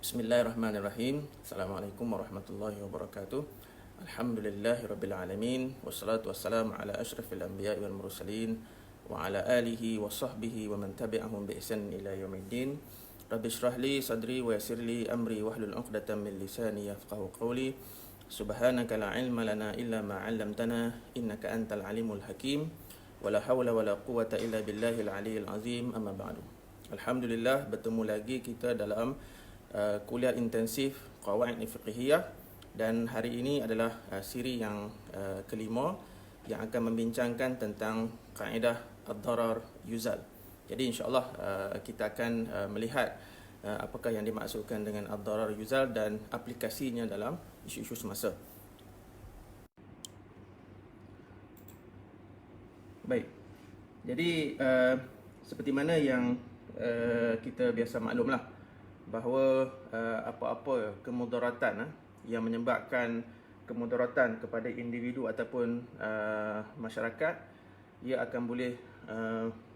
Bismillahirrahmanirrahim. Assalamualaikum warahmatullahi wabarakatuh. Alhamdulillahirrabbilalamin. Wassalatu wassalamu ala ashrafil anbiya'i wal mursalin wa ala alihi wa sahbihi wa man tabi'ahum bi ihsan ila yaumiddin. Rabbi shrah li sadri wa yassir li amri wahlul 'uqdatam min lisani yafqahu qawli. Subhanaka la ilma lana illa ma 'allamtana innaka antal alimul hakim. Wala hawla wala quwwata illa billahil aliyyil azim. Amma ba'du. Alhamdulillah, bertemu lagi kita dalam kuliah intensif Qawaid Fiqhiyah, dan hari ini adalah siri yang kelima yang akan membincangkan tentang kaedah ad-darar yuzal. Jadi insya-Allah kita akan melihat apakah yang dimaksudkan dengan ad-darar yuzal dan aplikasinya dalam isu-isu semasa. Baik. Jadi seperti mana yang kita biasa maklumlah bahawa apa-apa kemudaratan yang menyebabkan kemudaratan kepada individu ataupun masyarakat, ia akan boleh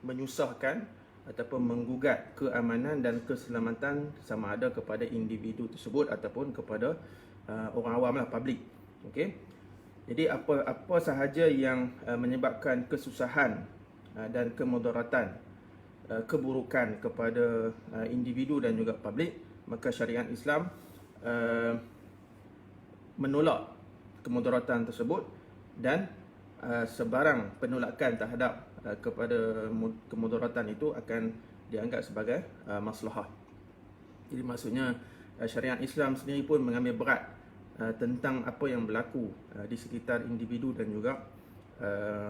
menyusahkan ataupun menggugat keamanan dan keselamatan sama ada kepada individu tersebut ataupun kepada orang awam lah, public. Okey. Jadi apa sahaja yang menyebabkan kesusahan dan kemudaratan, keburukan kepada individu dan juga publik, maka syariat Islam menolak kemudaratan tersebut, dan sebarang penolakan terhadap kepada kemudaratan itu akan dianggap sebagai maslahah. Jadi maksudnya syariat Islam sendiri pun mengambil berat tentang apa yang berlaku di sekitar individu dan juga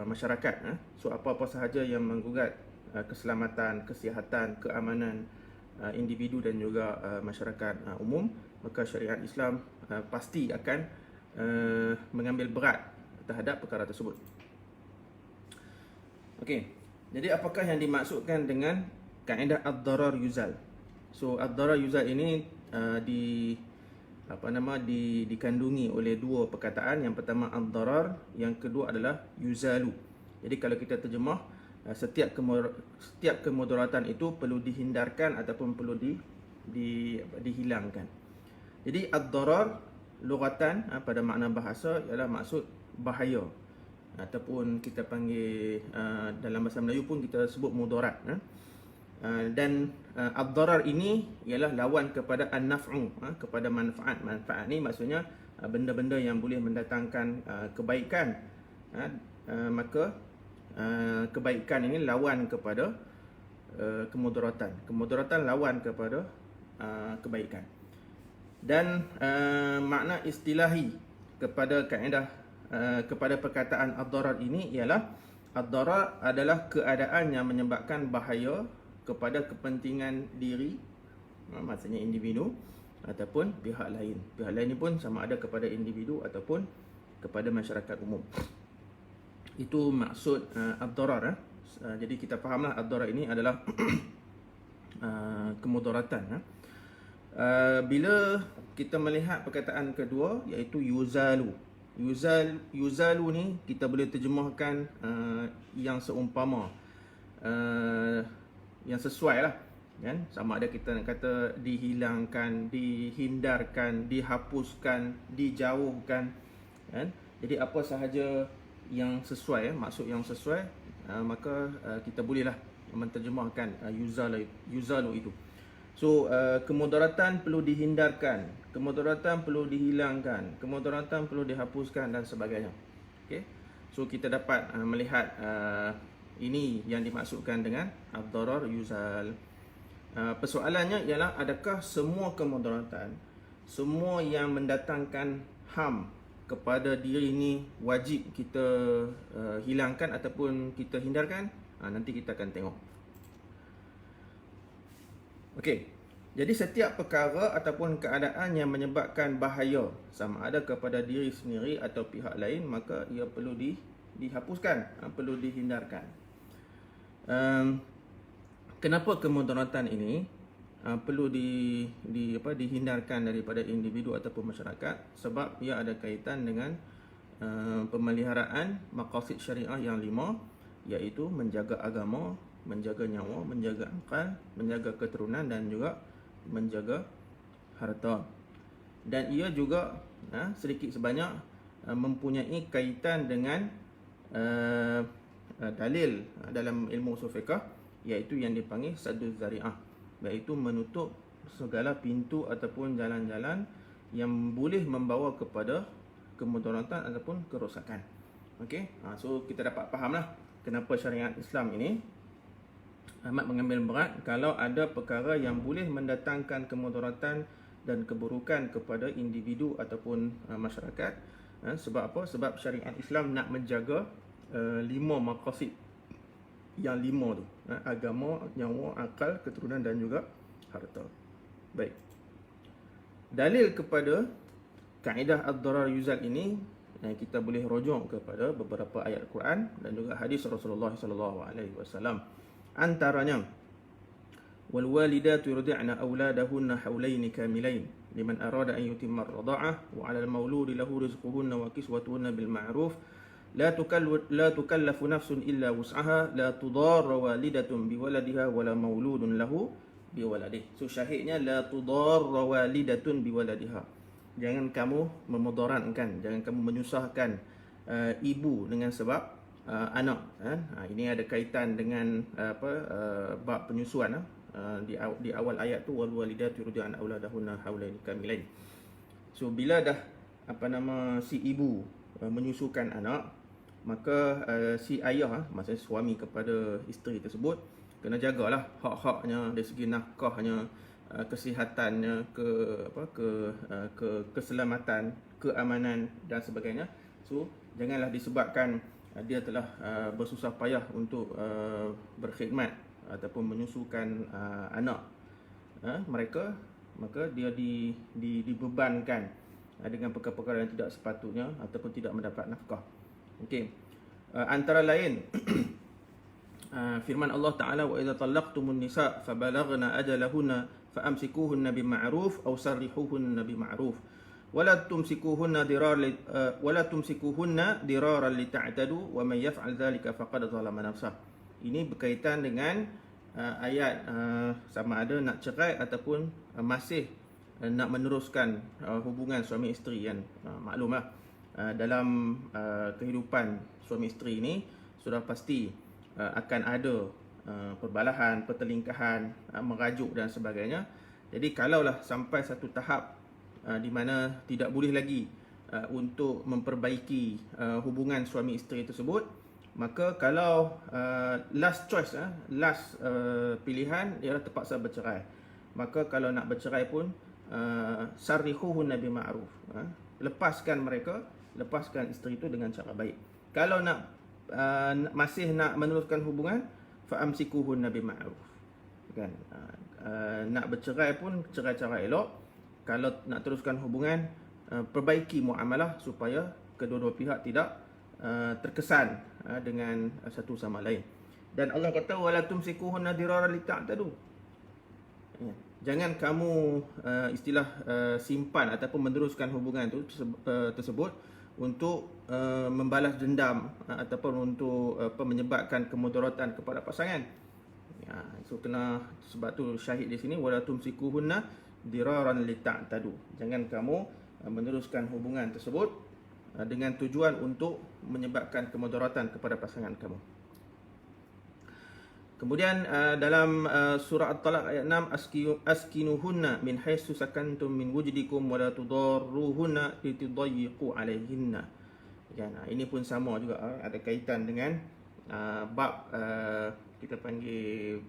masyarakat. So apa-apa sahaja yang menggugat keselamatan, kesihatan, keamanan individu dan juga masyarakat umum, maka syariat Islam pasti akan mengambil berat terhadap perkara tersebut. Okey. Jadi apakah yang dimaksudkan dengan kaedah ad-darar yuzal? So ad-darar yuzal ini dikandungi oleh dua perkataan. Yang pertama ad-darar, yang kedua adalah yuzalu. Jadi kalau kita terjemah, setiap kemudaratan itu perlu dihindarkan ataupun perlu dihilangkan. Jadi ad-darar lughatan pada makna bahasa ialah maksud bahaya, ataupun kita panggil dalam bahasa Melayu pun kita sebut mudarat. Dan ad-darar ini ialah lawan kepada an-naf'u, kepada manfaat. Manfaat ni maksudnya benda-benda yang boleh mendatangkan kebaikan. Maka kebaikan ini lawan kepada kemudaratan. Kemudaratan lawan kepada kebaikan. Dan makna istilahi kepada kaedah kepada perkataan ad-darar ini ialah ad-darar adalah keadaan yang menyebabkan bahaya kepada kepentingan diri, maksudnya individu ataupun pihak lain. Pihak lain ini pun sama ada kepada individu ataupun kepada masyarakat umum. Itu maksud ad-darar. Jadi kita fahamlah ad-darar ini adalah kemudaratan. Bila kita melihat perkataan kedua, iaitu yuzalu. Yuzalu ni kita boleh terjemahkan yang seumpama, yang sesuai lah, kan? Sama ada kita nak kata dihilangkan, dihindarkan, dihapuskan, dijauhkan, kan? Jadi apa sahaja yang sesuai, maksud yang sesuai, maka kita bolehlah menterjemahkan yuzalu itu. So kemudaratan perlu dihindarkan, kemudaratan perlu dihilangkan, kemudaratan perlu dihapuskan dan sebagainya. Okey. So kita dapat melihat ini yang dimaksudkan dengan ad-darar yuzal. Persoalannya ialah, adakah semua kemudaratan, semua yang mendatangkan ham kepada diri ini wajib kita hilangkan ataupun kita hindarkan? Nanti kita akan tengok. Okey. Jadi setiap perkara ataupun keadaan yang menyebabkan bahaya sama ada kepada diri sendiri atau pihak lain, maka ia perlu dihapuskan, perlu dihindarkan. Kenapa kemudaratan ini perlu dihindarkan daripada individu ataupun masyarakat? Sebab ia ada kaitan dengan pemeliharaan maqasid syariah yang 5, iaitu menjaga agama, menjaga nyawa, menjaga akal, menjaga keturunan dan juga menjaga harta. Dan ia juga sedikit sebanyak mempunyai kaitan dengan dalil dalam ilmu usul fiqh, iaitu yang dipanggil sadduz zari'ah, iaitu menutup segala pintu ataupun jalan-jalan yang boleh membawa kepada kemudaratan ataupun kerosakan. Okey, so kita dapat fahamlah kenapa syariat Islam ini amat mengambil berat kalau ada perkara yang boleh mendatangkan kemudaratan dan keburukan kepada individu ataupun masyarakat. Sebab apa? Sebab syariat Islam nak menjaga 5 maqasid yang 5 tu, agama, nyawa, akal, keturunan dan juga harta. Baik, dalil kepada kaedah ad-darar yuzal ini kita boleh rujuk kepada beberapa ayat Al-Quran dan juga hadis Rasulullah sallallahu alaihi wasallam. Antaranya, wal walidatu yurdi'na auladahunna haulaini kamilain liman arada an yutimma ar-rada'ah wa 'alal mauludi lahu rizquhunna wa kiswatuhunna bil ma'ruf la tukallafu nafsun illa wus'aha la tudarra walidatun biwaladiha wala mauludun lahu biwaladih. So syahidnya la tudarra walidatun biwaladiha. Jangan kamu memudaratkan, jangan kamu menyusahkan ibu dengan sebab anak. Ini ada kaitan dengan bab penyusuan di awal ayat tu, wal walidatu yurdi'na auladahunna haulaini kamilain. So bila dah si ibu menyusukan anak, maka si ayah, maksudnya suami kepada isteri tersebut, kena jagalah hak-haknya dari segi nafkahnya, kesihatannya, keselamatan, keamanan dan sebagainya. So janganlah disebabkan dia telah bersusah payah untuk berkhidmat ataupun menyusukan anak mereka, maka dia dibebankan dengan perkara-perkara yang tidak sepatutnya ataupun tidak mendapat nafkah. Okey. Antara lain firman Allah Taala, wa idza talaqtumun nisa fabalaghna ajalahunna faamsikuhunna bima'ruf aw sarrihuhunna bima'ruf wala tumsikuhunna diraran lita'tadu wa man yaf'al dhalika faqad zalama nafsah. Ini berkaitan dengan ayat sama ada nak cerai ataupun masih nak meneruskan hubungan suami isteri kan. Maklumlah dalam kehidupan suami isteri ini sudah pasti akan ada perbalahan, pertelingkahan, merajuk dan sebagainya. Jadi kalaulah sampai satu tahap di mana tidak boleh lagi untuk memperbaiki hubungan suami isteri tersebut, maka kalau last choice, last pilihan ialah terpaksa bercerai, maka kalau nak bercerai pun sarrihuhunna bima'ruf, lepaskan isteri itu dengan cara baik. Kalau nak masih nak meneruskan hubungan, fa'amsikuhunna bima'ruf, kan? Nak bercerai pun cerai cara elok. Kalau nak teruskan hubungan, perbaiki muamalah supaya kedua-dua pihak tidak terkesan dengan satu sama lain. Dan Allah kata wala tumsikuhunna diraran lita'tadu. Jangan kamu simpan ataupun meneruskan hubungan itu tersebut untuk membalas dendam ataupun untuk menyebabkan kemudaratan kepada pasangan. So sebab tu syahid di sini wala tumsikuhunna diraran lita'tadu. Jangan kamu meneruskan hubungan tersebut dengan tujuan untuk menyebabkan kemudaratan kepada pasangan kamu. Kemudian dalam surah At-Talaq ayat 6, askinuhunna min haitsu sakantum min wujdikum wa la tudarruhunna litudayyiqu alaihinna. Ini pun sama juga, ada kaitan dengan bab kita panggil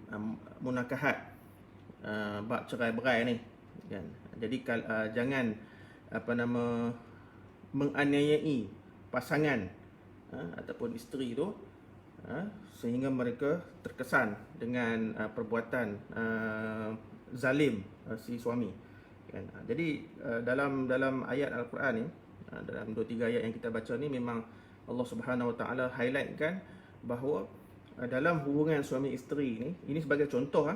munakahat, bab cerai-berai ni. Jadi jangan menganiayai pasangan ataupun isteri itu sehingga mereka terkesan dengan perbuatan zalim si suami. Jadi dalam ayat Al-Quran ni, dalam 2-3 ayat yang kita baca ni, memang Allah Subhanahu Wa Taala highlightkan bahawa dalam hubungan suami isteri ini sebagai contoh,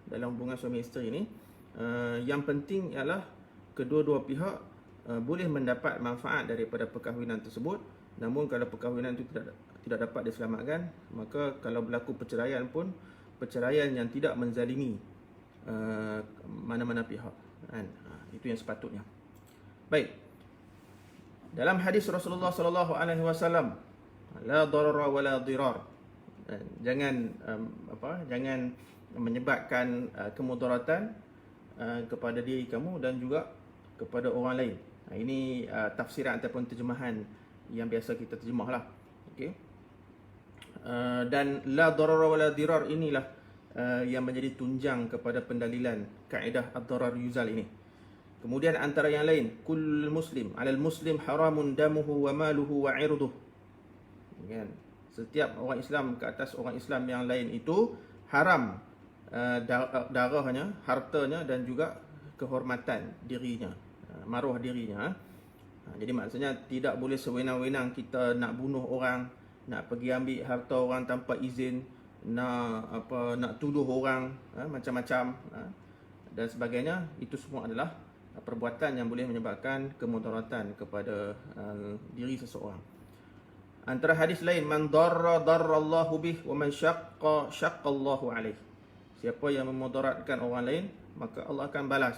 dalam hubungan suami isteri ini, yang penting ialah kedua-dua pihak boleh mendapat manfaat daripada perkahwinan tersebut. Namun kalau perkahwinan itu tidak dapat diselamatkan, maka kalau berlaku perceraian pun, perceraian yang tidak menzalimi mana-mana pihak kan. Itu yang sepatutnya. Baik. Dalam hadis Rasulullah sallallahu alaihi wasallam, la darara wa la dirar. Jangan jangan menyebabkan kemudaratan kepada diri kamu dan juga kepada orang lain. Ini tafsiran ataupun terjemahan yang biasa kita terjemahlah. Okey. Dan la darara wa la dirar inilah yang menjadi tunjang kepada pendalilan kaedah ad-darar yuzal ini. Kemudian antara yang lain, kull muslim 'alal muslim haramun damuhu wa maluhu wa 'irduh. Kan? Setiap orang Islam ke atas orang Islam yang lain itu haram darahnya, hartanya dan juga kehormatan dirinya, maruah dirinya. Jadi maksudnya tidak boleh sewenang-wenang kita nak bunuh orang, nak pergi ambil harta orang tanpa izin, nak tuduh orang macam-macam dan sebagainya. Itu semua adalah perbuatan yang boleh menyebabkan kemudaratan kepada diri seseorang. Antara hadis lain, man darra darrallahu bih wa man syaqqa syaqqallahu alaih. Siapa yang memudaratkan orang lain, maka Allah akan balas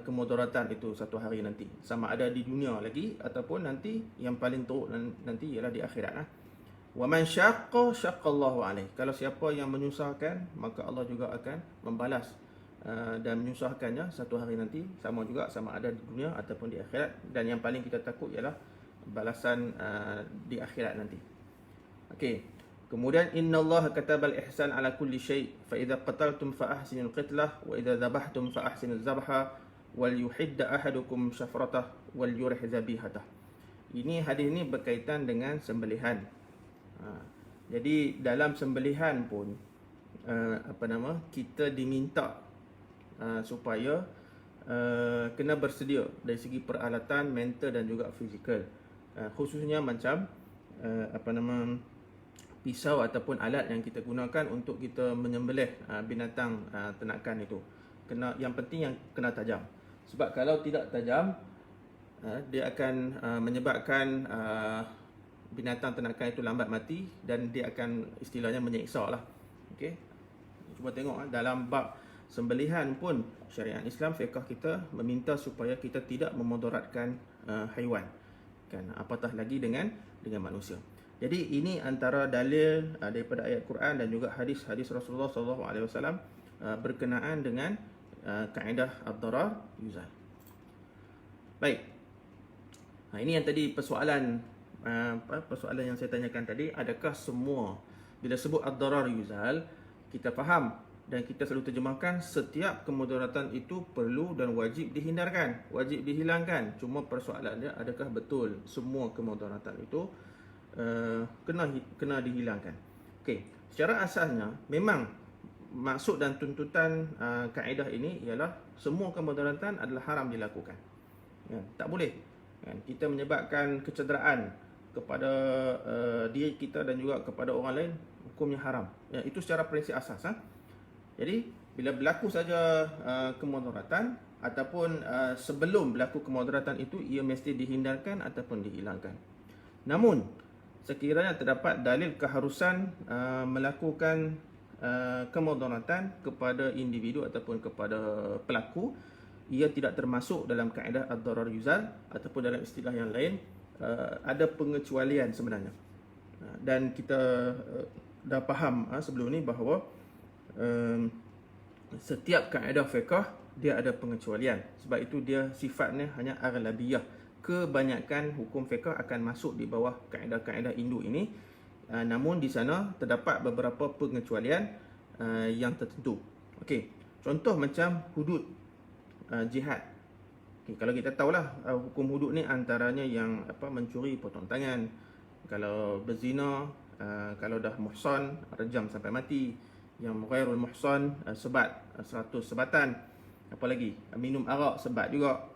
kemudaratan itu satu hari nanti, sama ada di dunia lagi ataupun nanti yang paling teruk nanti ialah di akhirat. Wa man syaqqa syaqqallahu alaih. Kalau siapa yang menyusahkan, maka Allah juga akan membalas dan menyusahkannya satu hari nanti, sama ada di dunia ataupun di akhirat. Dan yang paling kita takut ialah balasan di akhirat nanti. Okey. Kemudian innallaha katabal ihsan ala kulli syai' fa idza qataltum fa ahsinul qitlah wa idza dhabhtum fa ahsinuz zabha wal yuhidda ahadukum syafratah wal yurih zabihatah. Ini hadis ini berkaitan dengan sembelihan. Jadi dalam sembelihan pun kita diminta supaya kena bersedia dari segi peralatan, mental dan juga fizikal. Khususnya macam pisau ataupun alat yang kita gunakan untuk kita menyembelih binatang ternakan itu. Yang penting yang kena tajam. Sebab kalau tidak tajam, dia akan menyebabkan binatang ternakan itu lambat mati dan dia akan istilahnya menyiksa lah. Okey. Cuba tengok dalam bab sembelihan pun syariat Islam, fiqh kita meminta supaya kita tidak memudaratkan haiwan. Kan, apatah lagi dengan manusia. Jadi ini antara dalil daripada ayat Quran dan juga hadis-hadis Rasulullah SAW berkenaan dengan kaedah ad-darar yuzal. Baik. Ini yang tadi persoalan yang saya tanyakan tadi, adakah semua bila sebut ad-darar yuzal kita faham dan kita selalu terjemahkan setiap kemudaratan itu perlu dan wajib dihindarkan, wajib dihilangkan. Cuma persoalannya adakah betul semua kemudaratan itu kena dihilangkan. Okey, secara asasnya memang maksud dan tuntutan kaedah ini ialah semua kemudaratan adalah haram dilakukan. Ya, tak boleh kita menyebabkan kecederaan kepada diri kita dan juga kepada orang lain, hukumnya haram. Ya, itu secara prinsip asas. Jadi bila berlaku saja kemudaratan ataupun sebelum berlaku kemudaratan itu, ia mesti dihindarkan ataupun dihilangkan. Namun sekiranya terdapat dalil keharusan melakukan kemudaratan kepada individu ataupun kepada pelaku, ia tidak termasuk dalam kaedah ad-darar yuzal ataupun dalam istilah yang lain ada pengecualian sebenarnya. Dan kita dah faham sebelum ni bahawa setiap kaedah fiqh dia ada pengecualian. Sebab itu dia sifatnya hanya aghlabiyah. Kebanyakan hukum fiqh akan masuk di bawah kaedah-kaedah induk ini. Namun di sana terdapat beberapa pengecualian yang tertentu. Okey, contoh macam hudud jihad. Okay, kalau kita tahulah hukum hudud ni antaranya yang mencuri potong tangan, kalau berzina, kalau dah muhsan rejam sampai mati, yang ghairul muhsan sebat 100 sebatan, apa lagi minum arak sebat juga,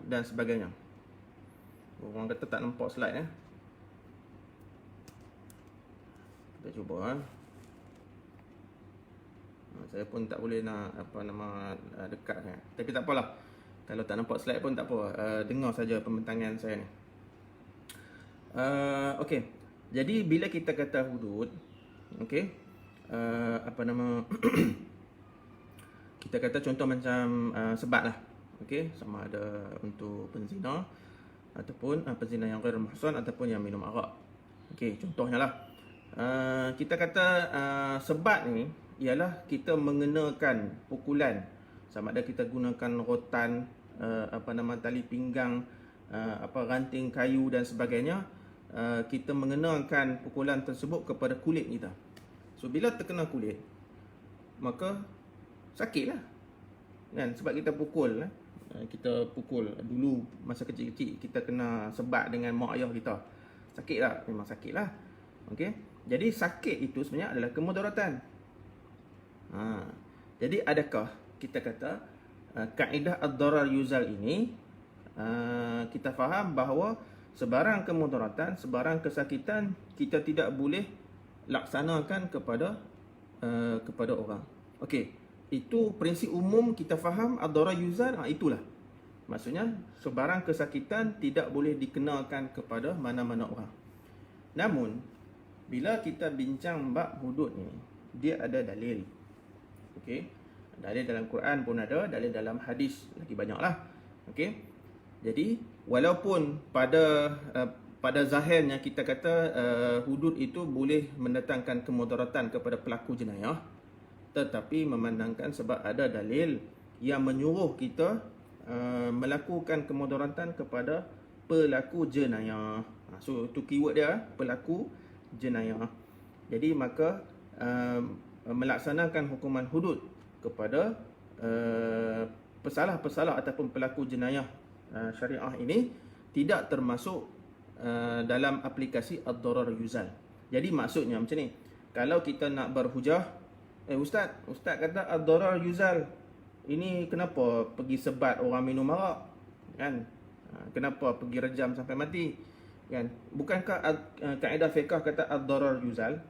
dan sebagainya. Orang kata tak nampak slide kita cuba saya pun tak boleh nak dekat tapi tak apalah, kalau tak nampak slide pun tak apa, dengar saja pembentangan saya ni. Okey, jadi bila kita kata hudud, okey, Kita kata contoh macam sebat lah. Okey, sama ada untuk penzina ataupun penzina yang ghair muhsan ataupun yang minum arak. Okey, contohnya lah. Kita kata sebat ni ialah kita mengenakan pukulan, sama ada kita gunakan rotan, tali pinggang, ranting kayu dan sebagainya. Kita mengenakan pukulan tersebut kepada kulit kita. So bila terkena kulit, maka sakitlah kan, sebab kita pukul kita pukul dulu masa kecil-kecil, kita kena sebat dengan mak ayah kita, sakitlah, memang sakitlah. Okey, jadi sakit itu sebenarnya adalah kemudaratan. Jadi adakah kita kata kaedah ad-darar yuzal ini, kita faham bahawa sebarang kemudaratan, sebarang kesakitan kita tidak boleh laksanakan kepada orang. Okey, itu prinsip umum kita faham ad-darar yuzal. Itulah maksudnya sebarang kesakitan tidak boleh dikenakan kepada mana-mana orang. Namun bila kita bincang bab hudud ni, dia ada dalil. Okey, dalil dalam Quran pun ada, dalil dalam hadis lagi banyaklah. Okey, jadi walaupun pada zahirnya kita kata hudud itu boleh mendatangkan kemudaratan kepada pelaku jenayah, tetapi memandangkan sebab ada dalil yang menyuruh kita melakukan kemudaratan kepada pelaku jenayah. So itu keyword dia, pelaku jenayah. Jadi maka melaksanakan hukuman hudud kepada pesalah-pesalah ataupun pelaku jenayah syariah ini tidak termasuk dalam aplikasi ad-darar yuzal. Jadi maksudnya macam ni, kalau kita nak berhujah, Ustaz kata ad-darar yuzal, ini kenapa pergi sebat orang minum arak kan? Kenapa pergi rejam sampai mati kan? Bukankah kaedah fiqh kata ad-darar yuzal?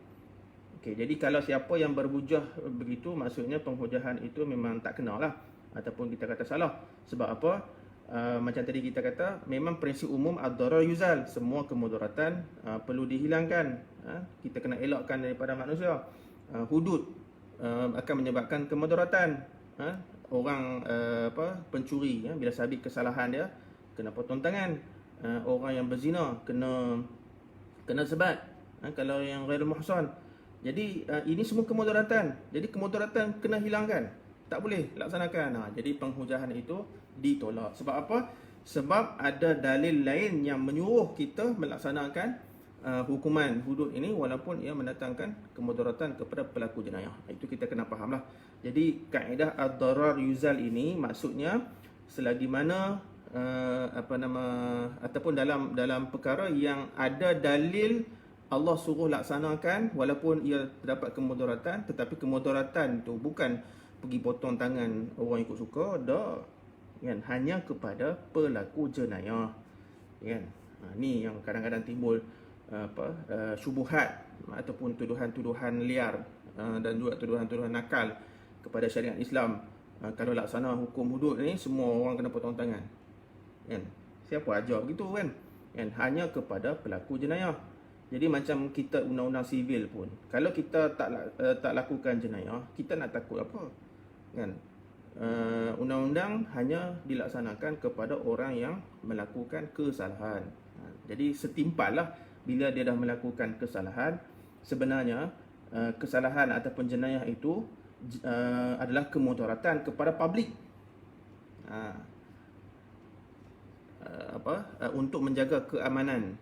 Okey, jadi kalau siapa yang berhujah begitu, maksudnya penghujahan itu memang tak kena lah, ataupun kita kata salah. Sebab apa? Macam tadi kita kata, memang prinsip umum ad-darar yuzal, semua kemudaratan perlu dihilangkan. Kita kena elakkan daripada manusia. Hudud akan menyebabkan kemudaratan. Orang pencuri, bila sabit kesalahan dia kena potong tangan. Orang yang berzina kena sebat, kalau yang ghair muhsan. Jadi ini semua kemudaratan. Jadi kemudaratan kena hilangkan, tak boleh laksanakan. Jadi penghujahan itu ditolak. Sebab apa? Sebab ada dalil lain yang menyuruh kita melaksanakan hukuman hudud ini walaupun ia mendatangkan kemudaratan kepada pelaku jenayah. Itu kita kena fahamlah. Jadi kaedah ad-darar yuzal ini maksudnya selagi mana ataupun dalam perkara yang ada dalil Allah suruh laksanakan walaupun ia terdapat kemudaratan, tetapi kemudaratan tu bukan pergi potong tangan orang ikut suka, dah kan, hanya kepada pelaku jenayah kan. Ni yang kadang-kadang timbul syubuhat ataupun tuduhan-tuduhan liar dan juga tuduhan-tuduhan nakal kepada syariat Islam. Kalau laksana hukum hudud ni semua orang kena potong tangan kan. Siapa ajar begitu kan? Hanya kepada pelaku jenayah. Jadi macam kita undang-undang sivil pun, kalau kita tak lakukan jenayah, kita nak takut apa kan? Undang-undang hanya dilaksanakan kepada orang yang melakukan kesalahan. Jadi setimpallah bila dia dah melakukan kesalahan, sebenarnya kesalahan ataupun jenayah itu adalah kemudaratan kepada publik. Untuk menjaga keamanan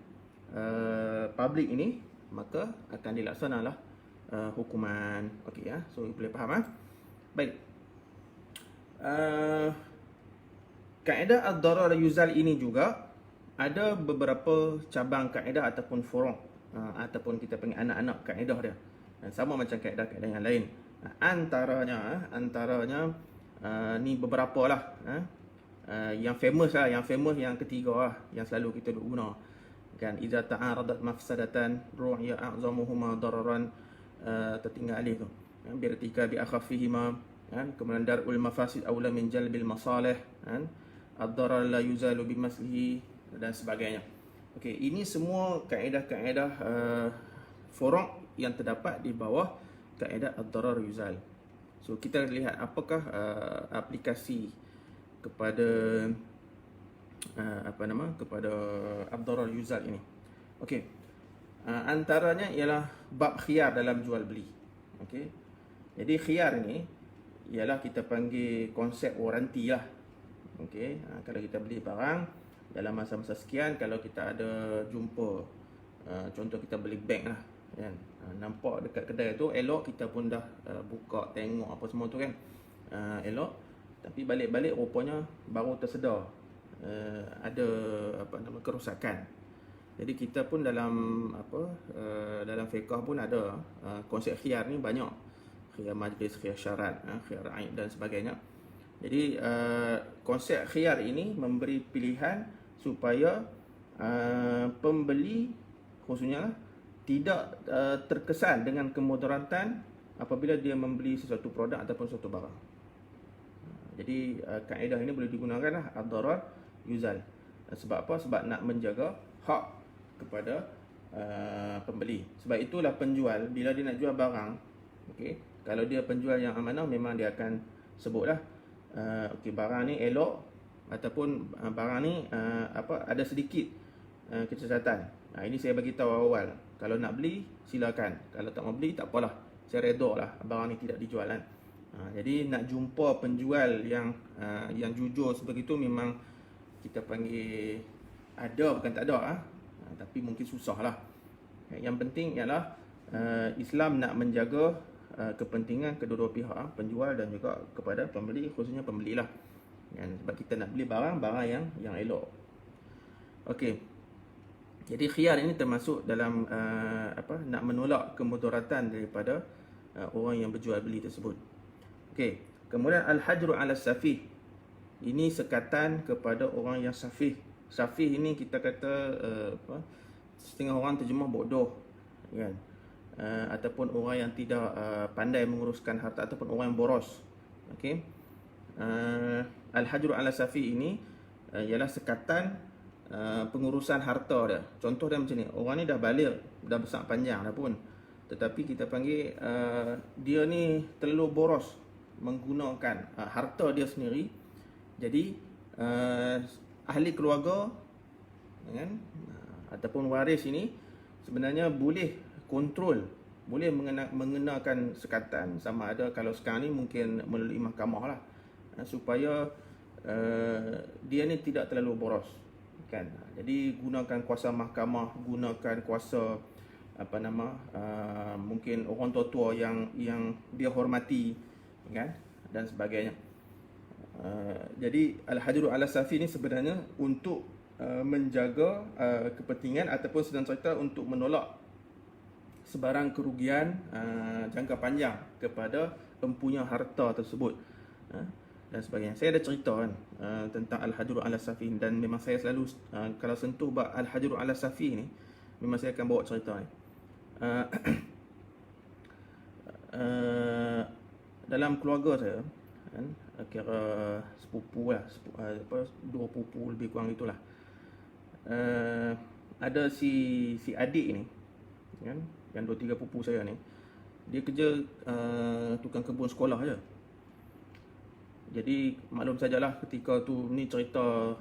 publik ini, maka akan dilaksanalah hukuman. Okey ya, so boleh faham. Baik. Kaedah ad-darar yuzal ini juga ada beberapa cabang kaedah ataupun furu', ataupun kita panggil anak-anak kaedah dia. Sama macam kaedah-kaedah yang lain. Antaranya ni beberapa lah. Yang famous yang ketiga lah, yang selalu kita guna kan. Idza ta'aradat mafsadatan ru'ya a'zamuhuma dararan, tertinggal alif tu. Birtika bi akhaffihima kan. Kemudian darul mafasid aula min jalbil masalih kan. Ad-darar la yuzalu bimaslihi dan sebagainya. Okey, ini semua kaedah-kaedah furu' yang terdapat di bawah kaedah ad-darar yuzal. So kita lihat apakah aplikasi kepada kepada ad-darar yuzal ini. Okey. Antaranya ialah bab khiyar dalam jual beli. Okey. Jadi khiyar ni ialah kita panggil konsep waranti lah. Okey. Kalau kita beli barang dalam masa-masa sekian, kalau kita ada jumpa, contoh kita beli beg lah kan, nampak dekat kedai tu elok, kita pun dah buka tengok apa semua tu kan, elok, tapi balik-balik rupanya baru tersedar ada kerosakan. Jadi kita pun dalam dalam fiqh pun ada konsep khiyar ni banyak, khiyar majlis, khiyar syarat, khiyar aib dan sebagainya. Jadi konsep khiyar ini memberi pilihan supaya pembeli khususnya tidak terkesan dengan kemudaratan apabila dia membeli sesuatu produk ataupun sesuatu barang. Jadi kaedah ini boleh digunakan lah, ad-darar yuzal. Sebab apa? Sebab nak menjaga hak kepada pembeli. Sebab itulah penjual bila dia nak jual barang, okey, kalau dia penjual yang amanah, memang dia akan sebutlah okey, barang ni elok ataupun barang ni ada sedikit kecacatan. Ini saya bagi tahu awal. Kalau nak beli silakan, kalau tak mau beli tak apalah, saya redha lah barang ni tidak dijual kan. Jadi nak jumpa penjual yang jujur sebegitu memang kita panggil ada, bukan tak ada tapi mungkin susah lah. Yang penting ialah Islam nak menjaga kepentingan kedua-dua pihak, penjual dan juga kepada pembeli, khususnya pembeli lah. Sebab kita nak beli barang yang elok. Okey. Jadi khiyar ini termasuk dalam nak menolak kemudaratan daripada orang yang berjual beli tersebut. Okey. Kemudian al-hajru 'ala safih. Ini sekatan kepada orang yang safih. Safih ini kita kata setengah orang terjemah bodoh kan. Ataupun orang yang tidak pandai menguruskan harta ataupun orang yang boros. Okey. Al-hajru 'ala safih ini ialah sekatan pengurusan harta dia. Contoh dia macam ni, orang ni dah balik, dah besar panjang dah pun, tetapi kita panggil dia ni terlalu boros menggunakan harta dia sendiri. Jadi ahli keluarga kan, ataupun waris ini sebenarnya boleh kontrol, boleh mengenakan sekatan, sama ada kalau sekarang ni mungkin melalui mahkamah lah, supaya dia ni tidak terlalu boros kan. Jadi gunakan kuasa mahkamah, gunakan kuasa mungkin orang tua-tua yang dia hormati kan, dan sebagainya. Jadi al-hajru 'ala safi ni sebenarnya untuk menjaga kepentingan ataupun sedang cerita untuk menolak sebarang kerugian jangka panjang kepada empunya harta tersebut dan sebagainya. Saya ada cerita kan tentang al-hajru 'ala safi, dan memang saya selalu kalau sentuh bab al-hajru 'ala safi ni memang saya akan bawa cerita ni. Dalam keluarga saya kan, kira sepupu lah, dua pupu lebih kurang itulah. Ada si adik ni kan, yang 2-3 pupu saya ni, dia kerja tukang kebun sekolah je. Jadi maklum sajalah ketika tu, ni cerita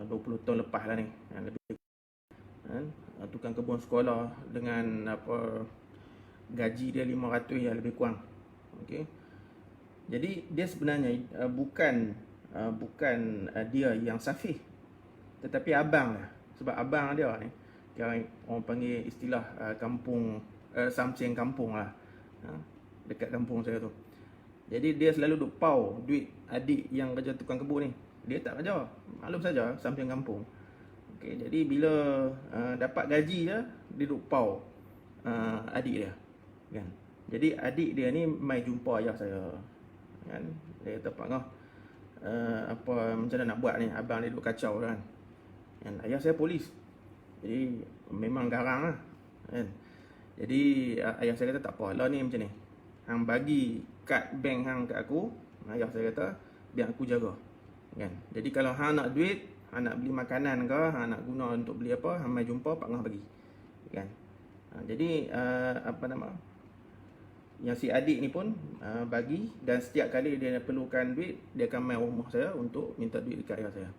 20 tahun lepas lah ni, lebih kan, tukang kebun sekolah dengan gaji dia 500 ya lebih kurang. Okey. Jadi dia sebenarnya bukan dia yang safih, tetapi abang lah. Sebab abang dia ni, yang orang panggil istilah kampung, samseng kampung lah, dekat kampung saya tu. Jadi dia selalu duk pau duit adik yang kerja tukang kebun ni. Dia tak kerja, maklum saja, samseng kampung. Okey, jadi bila dapat gaji dia duk pau adik dia kan. Jadi adik dia ni mai jumpa ayah saya kan. Dia kata, "Pak Ngah, macam mana nak buat ni, abang dia duk kacau kan." Ayah saya polis, jadi memang garang lah kan. Jadi ayah saya kata, "Tak apa lah ni macam ni, hang bagi kad bank hang kat aku." Ayah saya kata, "Biar aku jaga kan. Jadi kalau hang nak duit, hang nak beli makanan ke, hang nak guna untuk beli apa, hang mai jumpa Pak Ngah bagi kan." Jadi yang si adik ni pun bagi, dan setiap kali dia perlukan duit, dia akan main rumah saya untuk minta duit dekat ayah saya.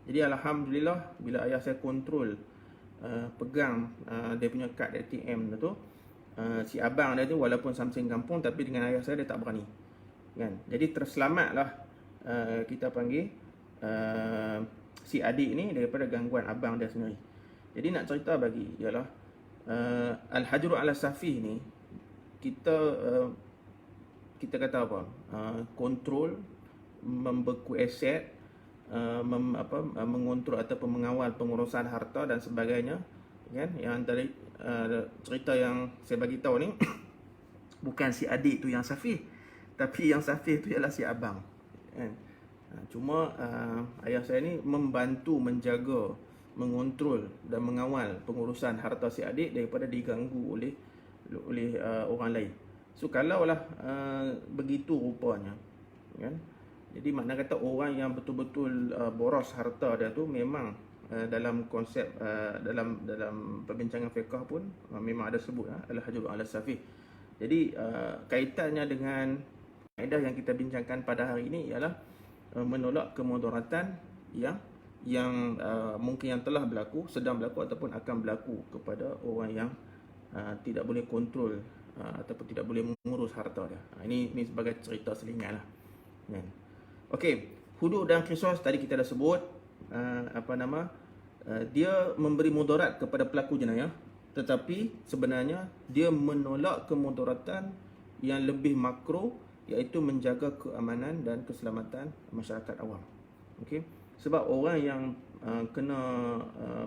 Jadi alhamdulillah bila ayah saya kontrol pegang dia punya kad ATM tu, si abang dia tu walaupun samseng kampung, tapi dengan ayah saya dia tak berani kan. Jadi terselamatlah kita panggil si adik ni daripada gangguan abang dia sendiri. Jadi nak cerita bagi ialah Al-Hajru ala Safih ni, kita kita kata apa, kontrol, membeku aset, mengontrol ataupun mengawal pengurusan harta dan sebagainya kan. Yang tadi cerita yang saya bagi tahu ni bukan si adik tu yang safih, tapi yang safih tu ialah si abang kan. Cuma ayah saya ni membantu menjaga, mengontrol dan mengawal pengurusan harta si adik daripada diganggu oleh orang lain. So kalaulah begitu rupanya kan, jadi makna kata orang yang betul-betul boros harta dia tu memang dalam konsep dalam perbincangan fiqh pun memang ada sebut al-hajru ala safih. Jadi kaitannya dengan kaedah yang kita bincangkan pada hari ini ialah menolak kemudaratan yang mungkin yang telah berlaku, sedang berlaku ataupun akan berlaku kepada orang yang tidak boleh kontrol ataupun tidak boleh mengurus harta dia. Ini sebagai cerita selingan lah. Okey, hudud dan qisas tadi kita dah sebut. Dia memberi mudarat kepada pelaku jenayah, tetapi sebenarnya dia menolak kemudaratan yang lebih makro, iaitu menjaga keamanan dan keselamatan masyarakat awam. Okey, sebab orang yang kena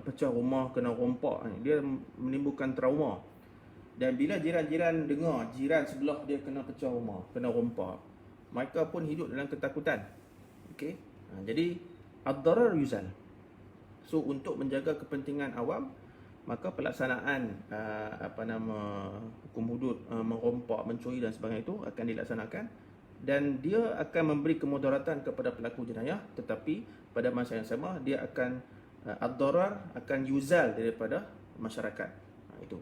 pecah rumah, kena rompak ni, dia menimbulkan trauma. Dan bila jiran-jiran dengar jiran sebelah dia kena pecah rumah, kena rompak, mereka pun hidup dalam ketakutan. Okey, jadi ad-darar yuzal. So untuk menjaga kepentingan awam, maka pelaksanaan hukum hudud, merompak, mencuri dan sebagainya itu akan dilaksanakan, dan dia akan memberi kemudaratan kepada pelaku jenayah, tetapi pada masa yang sama dia akan ad-darar akan yuzal daripada masyarakat. Itu.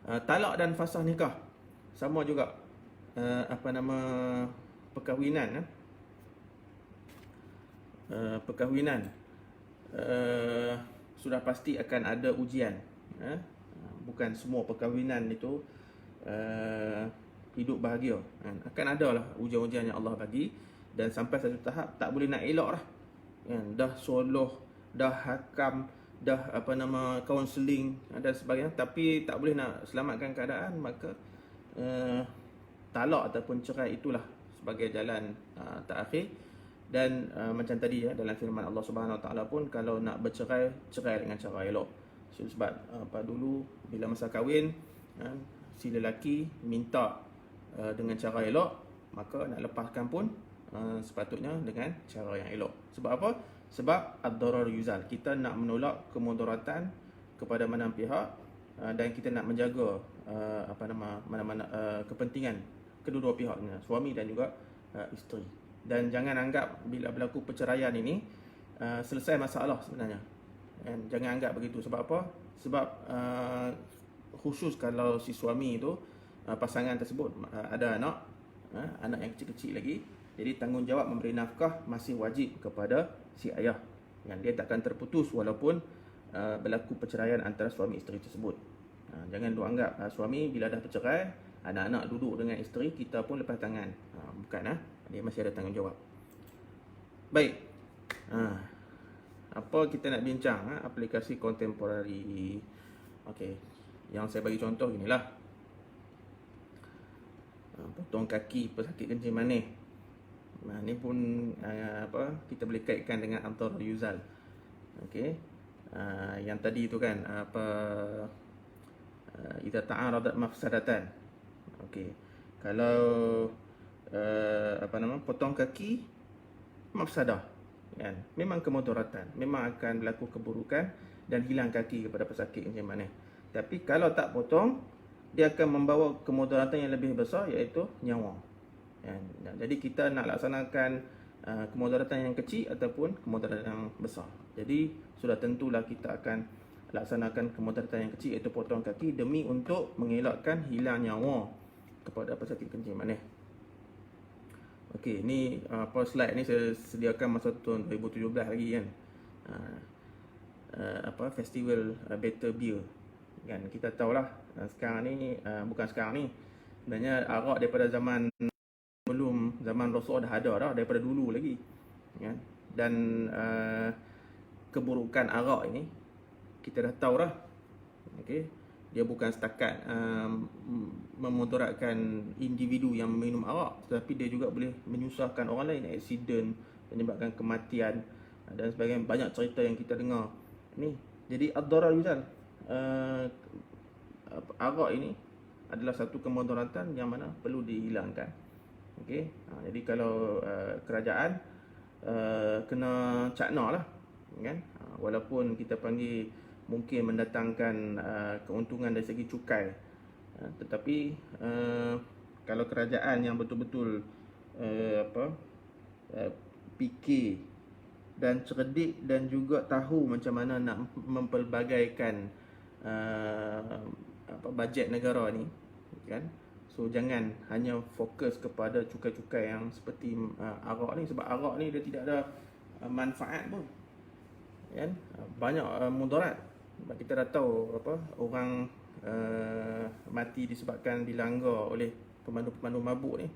Talak dan fasah nikah sama juga. Perkahwinan perkahwinan sudah pasti akan ada ujian. Bukan semua perkahwinan itu hidup bahagia. Akan ada lah ujian-ujian yang Allah bagi, dan sampai satu tahap tak boleh nak elak lah. Dah soloh, dah hakam, dah kaunseling dan sebagainya, tapi tak boleh nak selamatkan keadaan, maka talak ataupun cerai itulah sebagai jalan terakhir. Dan macam tadi dalam firman Allah Subhanahu Wa Taala pun, kalau nak bercerai, cerai dengan cara elok. Sebab dulu bila masa kahwin, si lelaki minta dengan cara elok, maka nak lepaskan pun sepatutnya dengan cara yang elok. Sebab apa? Sebab ad-darar yuzal. Kita nak menolak kemudaratan kepada mana pihak, dan kita nak menjaga kepentingan kedua-dua pihaknya, suami dan juga isteri. Dan jangan anggap bila berlaku perceraian ini selesai masalah sebenarnya. Dan jangan anggap begitu. Sebab apa? Sebab khusus kalau si suami itu, pasangan tersebut ada anak yang kecil-kecil lagi, jadi tanggungjawab memberi nafkah masih wajib kepada si ayah. Yang dia takkan terputus walaupun berlaku perceraian antara suami isteri tersebut. Jangan duk anggap suami bila dah bercerai, anak-anak duduk dengan isteri, kita pun lepas tangan. Bukan. Dia masih ada tanggungjawab. Baik. Apa kita nak bincang? Aplikasi kontemporari. Okey. Yang saya bagi contoh inilah. Potong kaki pesakit kencing manis. Ni pun kita boleh kaitkan dengan ad-darar yuzal. Okey. Yang tadi tu kan idza ta'aradat mafsadatan. Okey. Kalau potong kaki, mafsadah kan, memang kemudaratan, memang akan berlaku keburukan dan hilang kaki kepada pesakit kencing manis. Tapi kalau tak potong, dia akan membawa kemudaratan yang lebih besar, iaitu nyawa. Jadi kita nak laksanakan kemudaratan yang kecil ataupun kemudaratan yang besar. Jadi sudah tentulah kita akan laksanakan kemudaratan yang kecil, iaitu potong kaki, demi untuk mengelakkan hilang nyawa kepada pesakit kencing manis. Okey, ni slide ni saya sediakan masa tahun 2017 lagi kan. Festival Better Beer. Kan kita tahulah sekarang ni bukan sekarang ni. Sebenarnya arak daripada zaman belum zaman Rasul dah ada dah, daripada dulu lagi. Kan? Dan keburukan arak ini kita dah tahu dah. Okey, dia bukan setakat memudaratkan individu yang meminum arak, tetapi dia juga boleh menyusahkan orang lain, aksiden, menyebabkan kematian dan sebagainya. Banyak cerita yang kita dengar ni. Jadi ad-darar yuzal, arak ini adalah satu kemudaratan yang mana perlu dihilangkan. Okey, jadi kalau kerajaan kena cakna lah kan, walaupun kita panggil mungkin mendatangkan keuntungan dari segi cukai, tetapi kalau kerajaan yang betul-betul fikir dan cerdik dan juga tahu macam mana nak mempelbagaikan bajet negara ni kan. So jangan hanya fokus kepada cukai-cukai yang seperti arak ni, sebab arak ni dia tidak ada manfaat pun kan, banyak mudarat. Sebab kita dah tahu orang mati disebabkan dilanggar oleh pemandu-pemandu mabuk ni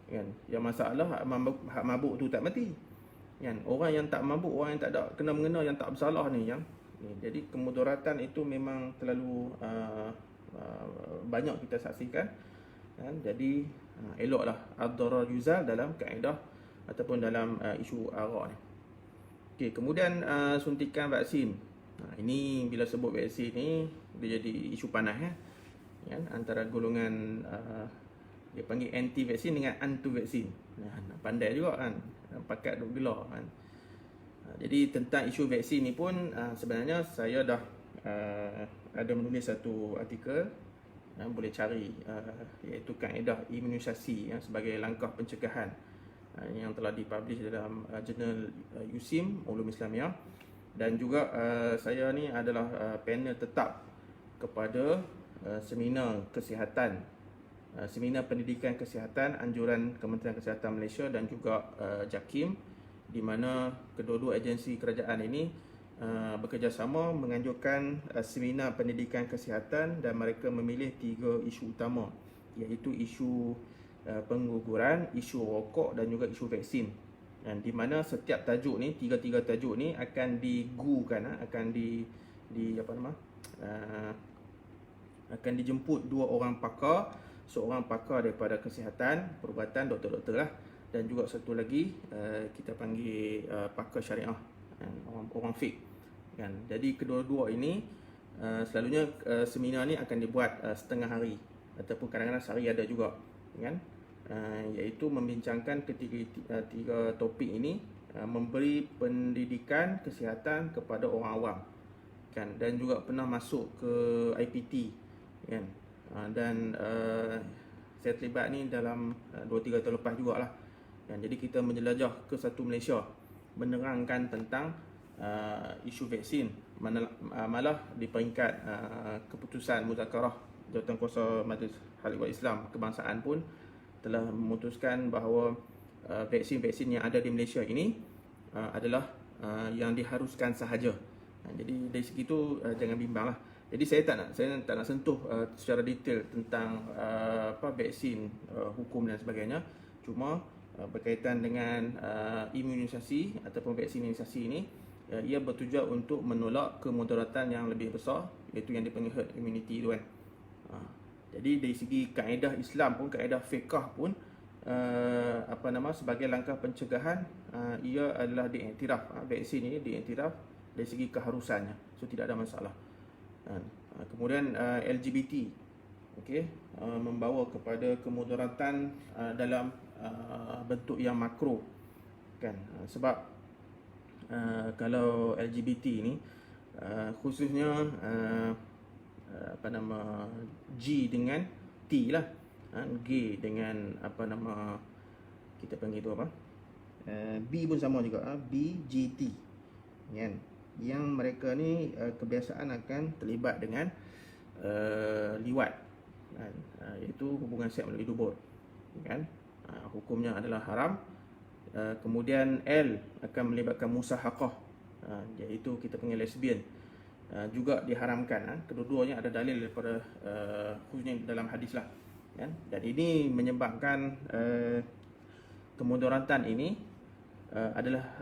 kan. Yang masalah hak mabuk tu tak mati kan, orang yang tak mabuk, orang yang tak ada kena mengena, yang tak bersalah ni yang ni. Jadi kemudaratan itu memang terlalu banyak kita saksikan kan. Jadi eloklah ad-darar yuzal dalam kaedah ataupun dalam isu arak ni. Okey, kemudian suntikan vaksin. Ini bila sebut vaksin ni dia jadi isu panas kan, antara golongan dia panggil anti vaksin dengan anti vaksin. Pandai juga kan, pakat duk gelar kan. Jadi tentang isu vaksin ni pun sebenarnya saya dah ada menulis satu artikel, boleh cari, iaitu kaedah imunisasi sebagai langkah pencegahan, yang telah dipublish dalam jurnal USIM Ulum Islamiyah. Dan juga saya ni adalah panel tetap kepada seminar kesihatan, seminar pendidikan kesihatan anjuran Kementerian Kesihatan Malaysia dan juga JAKIM, di mana kedua-dua agensi kerajaan ini bekerjasama menganjurkan seminar pendidikan kesihatan, dan mereka memilih 3 isu utama, iaitu isu pengguguran, isu rokok dan juga isu vaksin. Dan di mana setiap tajuk ni, tiga-tiga tajuk ni akan digukan, akan akan dijemput 2 orang pakar, seorang pakar daripada kesihatan perubatan, doktor-doktor lah, dan juga satu lagi kita panggil pakar syariah, orang fiqh kan. Jadi kedua-dua ini selalunya seminar ni akan dibuat setengah hari ataupun kadang-kadang sehari ada juga kan, iaitu membincangkan tiga topik ini, memberi pendidikan kesihatan kepada orang awam kan, dan juga pernah masuk ke IPT kan, dan saya terlibat ni dalam 2-3 tahun lepas jugalah kan. Jadi kita menjelajah ke satu Malaysia, menerangkan tentang isu vaksin, malah di peringkat keputusan muzakarah Jawatankuasa Majlis Hal Ehwal Islam Kebangsaan pun telah memutuskan bahawa vaksin-vaksin yang ada di Malaysia ini adalah yang diharuskan sahaja. Jadi dari segi itu jangan bimbanglah. Jadi saya tak nak sentuh secara detail tentang vaksin, hukum dan sebagainya. Cuma berkaitan dengan imunisasi ataupun vaksinisasi ini, ia bertujuan untuk menolak kemudaratan yang lebih besar, iaitu yang dipanggil herd immunity itu kan. Jadi dari segi kaedah Islam pun, kaedah fiqh pun, sebagai langkah pencegahan, ia adalah diiktiraf, vaksin ini diiktiraf dari segi keharusannya, so tidak ada masalah. Kemudian LGBT, okey, membawa kepada kemudaratan dalam bentuk yang makro kan, sebab kalau LGBT ni khususnya G dengan T lah, G dengan kita panggil tu B pun sama juga, BGT kan, yang mereka ni kebiasaan akan terlibat dengan liwat kan? Iaitu hubungan seks melalui dubur, kan? Hukumnya adalah haram. Kemudian L akan melibatkan musahaqah, iaitu kita panggil lesbian, juga diharamkan. Kedua-duanya ada dalil daripada khususnya dalam hadis lah, kan? Dan ini menyebabkan kemudaratan ini adalah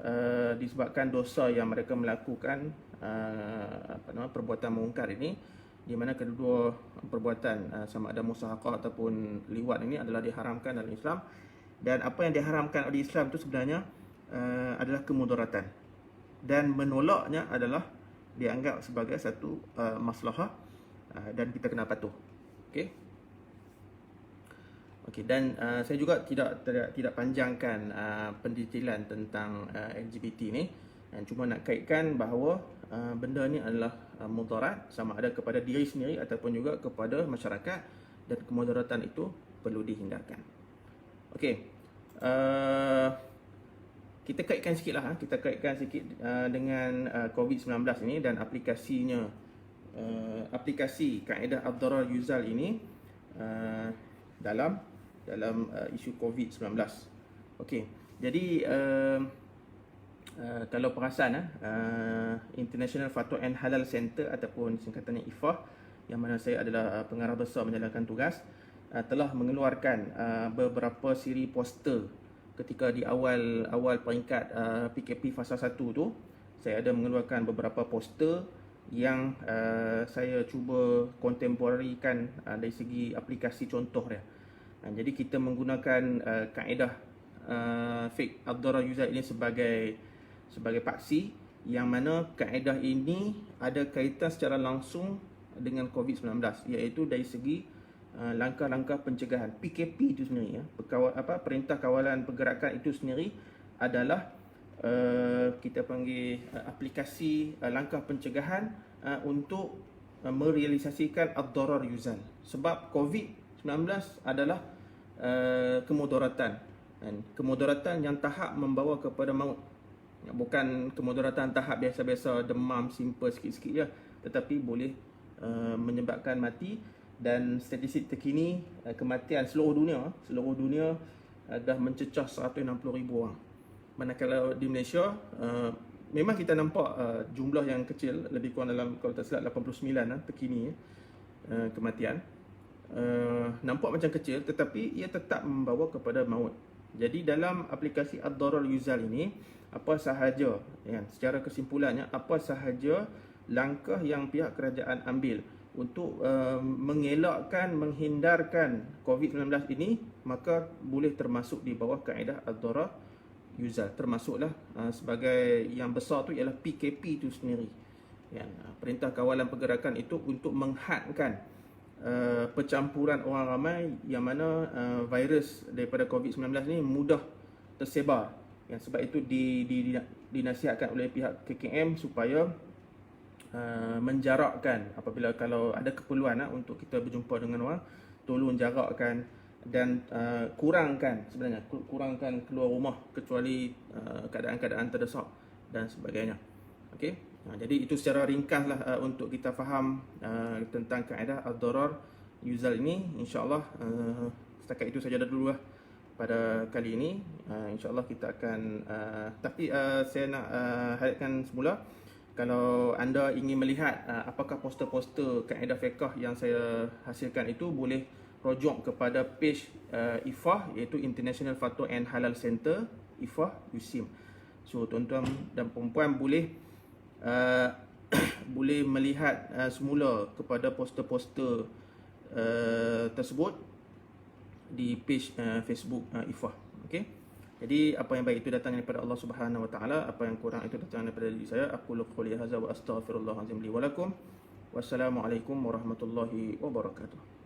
disebabkan dosa yang mereka melakukan, perbuatan mungkar ini, di mana kedua perbuatan sama ada musahaqah ataupun liwat ini adalah diharamkan dalam Islam. Dan apa yang diharamkan oleh Islam itu sebenarnya adalah kemudaratan, dan menolaknya adalah dianggap sebagai satu maslahah, dan kita kena patuh. Okey. Okey, dan saya juga tidak panjangkan pendetailan tentang LGBT ni, dan cuma nak kaitkan bahawa benda ni adalah mudarat sama ada kepada diri sendiri ataupun juga kepada masyarakat, dan kemudaratan itu perlu dihindarkan. Okey. Kita kaitkan sikitlah, dengan COVID-19 ini dan aplikasinya. Aplikasi kaedah ad-darar yuzal ini dalam isu COVID-19. Okey. Jadi kalau perasan, International Fatwa and Halal Center ataupun singkatannya IFAH, yang mana saya adalah pengarah besar menjalankan tugas, telah mengeluarkan beberapa siri poster ketika di awal peringkat PKP fasa 1 tu. Saya ada mengeluarkan beberapa poster yang saya cuba kontemporarikan dari segi aplikasi contoh dia. Jadi kita menggunakan kaedah fiqh ad-darar yuzal ini sebagai paksi, yang mana kaedah ini ada kaitan secara langsung dengan COVID-19, iaitu dari segi langkah-langkah pencegahan. PKP itu sendiri, Perintah Kawalan Pergerakan itu sendiri adalah kita panggil aplikasi langkah pencegahan untuk merealisasikan ad-darar yuzal. Sebab COVID-19 adalah kemudaratan, dan kemudaratan yang tahap membawa kepada maut. Bukan kemudaratan tahap biasa-biasa, demam simple sikit-sikit je, tetapi boleh menyebabkan mati. Dan statistik terkini kematian seluruh dunia dah mencecah 160,000 orang. Manakala di Malaysia memang kita nampak jumlah yang kecil, lebih kurang dalam, kalau tak silap, 89 terkini kematian. Nampak macam kecil, tetapi ia tetap membawa kepada maut. Jadi dalam aplikasi ad-darar yuzal ini, apa sahaja, secara kesimpulannya, apa sahaja langkah yang pihak kerajaan ambil untuk mengelakkan, menghindarkan COVID-19 ini, maka boleh termasuk di bawah kaedah ad-darar yuzal. Termasuklah sebagai yang besar tu ialah PKP itu sendiri. Perintah Kawalan Pergerakan itu untuk menghadkan percampuran orang ramai, yang mana virus daripada COVID-19 ni mudah tersebar. Sebab itu dinasihatkan oleh pihak KKM supaya menjarakkan, apabila kalau ada keperluan untuk kita berjumpa dengan orang, tolong jarakkan dan kurangkan keluar rumah kecuali keadaan-keadaan terdesak dan sebagainya. Okey. Jadi itu secara ringkaslah untuk kita faham tentang kaedah ad-darar yuzal ini. InsyaAllah setakat itu saja dulu pada kali ini. InsyaAllah kita akan tapi saya nak highlightkan semula, kalau anda ingin melihat apakah poster-poster kaedah fiqh yang saya hasilkan itu, boleh rujuk kepada page IFAH, iaitu International Fatwa and Halal Center, IFAH USIM. So tuan-tuan dan puan-puan boleh boleh melihat semula kepada poster-poster tersebut di page Facebook IFAH. Okey. Jadi apa yang baik itu datang daripada Allah Subhanahu Wa Taala, apa yang kurang itu datang daripada diri saya. Aku qouli hadza wa astaghfirullahalazim li wa lakum. Wassalamualaikum warahmatullahi wabarakatuh.